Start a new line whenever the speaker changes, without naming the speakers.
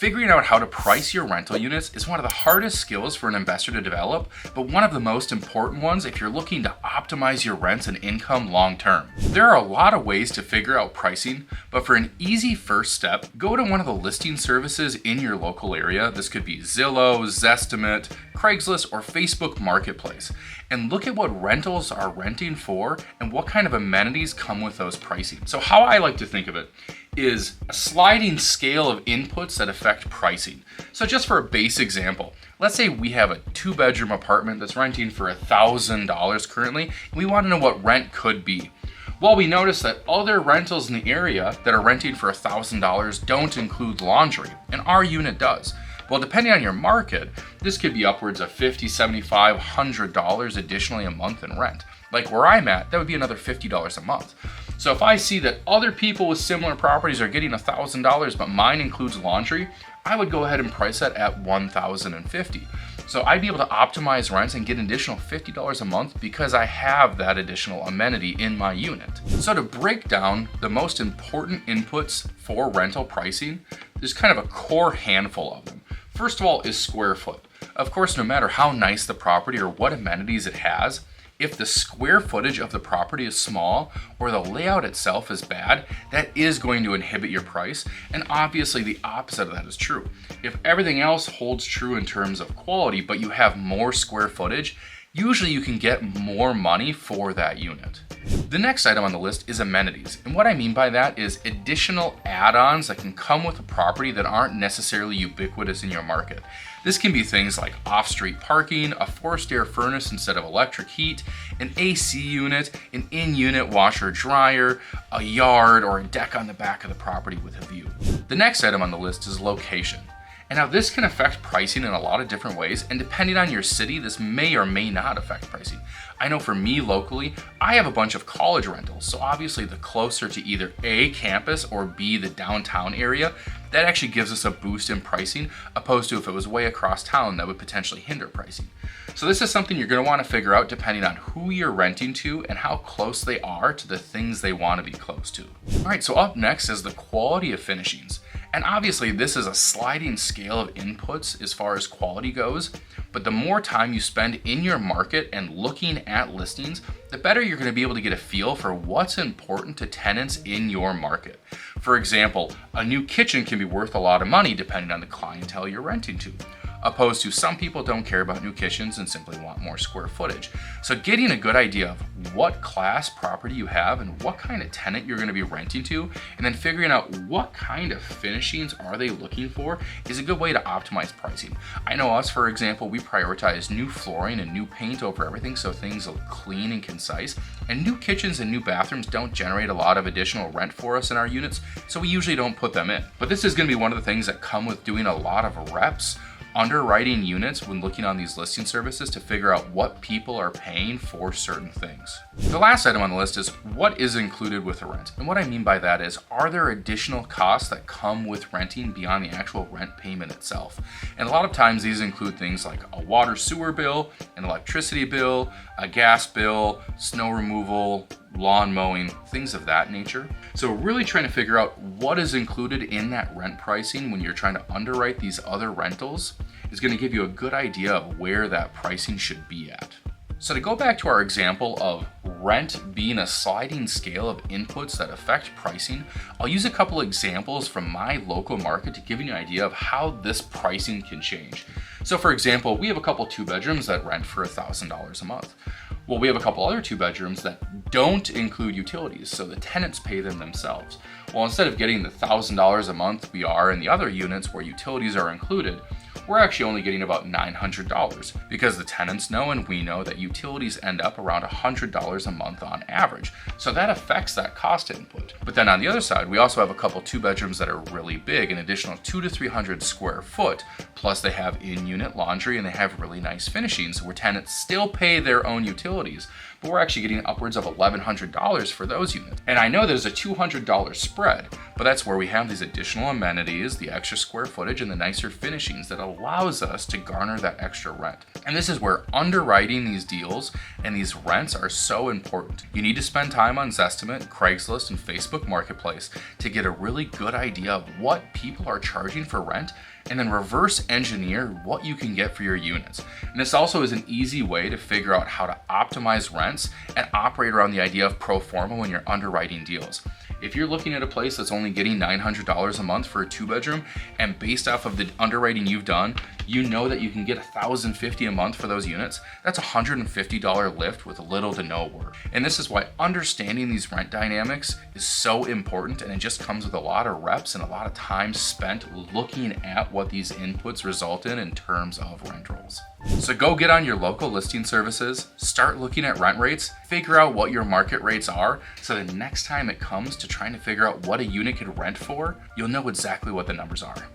Figuring out how to price your rental units is one of the hardest skills for an investor to develop, but one of the most important ones if you're looking to optimize your rents and income long term. There are a lot of ways to figure out pricing, but for an easy first step, go to one of the listing services in your local area. This could be Zillow, Zestimate, Craigslist, or Facebook Marketplace, and look at what rentals are renting for and what kind of amenities come with those pricing. So how I like to think of it is a sliding scale of inputs that affect pricing. So just for a base example, let's say we have a 2-bedroom apartment that's renting for $1,000 currently, and we want to know what rent could be. Well, we notice that other rentals in the area that are renting for $1,000 don't include laundry, and our unit does. Well, depending on your market, this could be upwards of $50, $75, $100 additionally a month in rent. Like where I'm at, that would be another $50 a month. So if I see that other people with similar properties are getting $1,000, but mine includes laundry, I would go ahead and price that at $1,050. So I'd be able to optimize rents and get an additional $50 a month because I have that additional amenity in my unit. So to break down the most important inputs for rental pricing, there's kind of a core handful of them. First of all is square foot. Of course, no matter how nice the property or what amenities it has, if the square footage of the property is small or the layout itself is bad, that is going to inhibit your price. And obviously the opposite of that is true. If everything else holds true in terms of quality, but you have more square footage, usually you can get more money for that unit. The next item on the list is amenities. And what I mean by that is additional add-ons that can come with a property that aren't necessarily ubiquitous in your market. This can be things like off-street parking, a forced air furnace instead of electric heat, an AC unit, an in-unit washer dryer, a yard, or a deck on the back of the property with a view. The next item on the list is location. And now this can affect pricing in a lot of different ways, and depending on your city, this may or may not affect pricing. I know for me locally, I have a bunch of college rentals, so obviously the closer to either A, campus, or B, the downtown area, that actually gives us a boost in pricing, opposed to if it was way across town, that would potentially hinder pricing. So this is something you're going to want to figure out depending on who you're renting to and how close they are to the things they want to be close to. All right, so up next is the quality of finishings. And obviously this is a sliding scale of inputs as far as quality goes, but the more time you spend in your market and looking at listings, the better you're going to be able to get a feel for what's important to tenants in your market. For example, a new kitchen can be worth a lot of money depending on the clientele you're renting to, opposed to some people don't care about new kitchens and simply want more square footage. So getting a good idea of what class property you have and what kind of tenant you're going to be renting to, and then figuring out what kind of finishings are they looking for is a good way to optimize pricing. I know us, for example, we prioritize new flooring and new paint over everything so things look clean and concise, and new kitchens and new bathrooms don't generate a lot of additional rent for us in our units, so we usually don't put them in. But this is going to be one of the things that come with doing a lot of reps underwriting units when looking on these listing services to figure out what people are paying for certain things. The last item on the list is what is included with the rent. And what I mean by that is, are there additional costs that come with renting beyond the actual rent payment itself? And a lot of times these include things like a water sewer bill, an electricity bill, a gas bill, snow removal, lawn mowing, things of that nature. So really trying to figure out what is included in that rent pricing when you're trying to underwrite these other rentals is going to give you a good idea of where that pricing should be at. So to go back to our example of rent being a sliding scale of inputs that affect pricing, I'll use a couple examples from my local market to give you an idea of how this pricing can change. So for example, we have a couple 2-bedrooms that rent for $1,000 a month. Well, we have a couple other 2-bedrooms that don't include utilities, so the tenants pay them themselves. Well, instead of getting the $1,000 a month we are in the other units where utilities are included, we're actually only getting about $900 because the tenants know and we know that utilities end up around $100 a month on average. So that affects that cost input. But then on the other side, we also have a couple 2-bedrooms that are really big, an additional 200 to 300 square foot. Plus they have in-unit laundry and they have really nice finishings where tenants still pay their own utilities, but we're actually getting upwards of $1,100 for those units. And I know there's a $200 spread, but that's where we have these additional amenities, the extra square footage, and the nicer finishings that allows us to garner that extra rent. And this is where underwriting these deals and these rents are so important. You need to spend time on Zestimate, Craigslist, and Facebook Marketplace to get a really good idea of what people are charging for rent, and then reverse engineer what you can get for your units. And this also is an easy way to figure out how to optimize rents and operate around the idea of pro forma when you're underwriting deals. If you're looking at a place that's only getting $900 a month for a 2-bedroom, and based off of the underwriting you've done, you know that you can get $1,050 a month for those units, that's a $150 lift with little to no work. And this is why understanding these rent dynamics is so important, and it just comes with a lot of reps and a lot of time spent looking at what these inputs result in terms of rent rolls. So go get on your local listing services, start looking at rent rates, figure out what your market rates are, so that next time it comes to trying to figure out what a unit could rent for, you'll know exactly what the numbers are.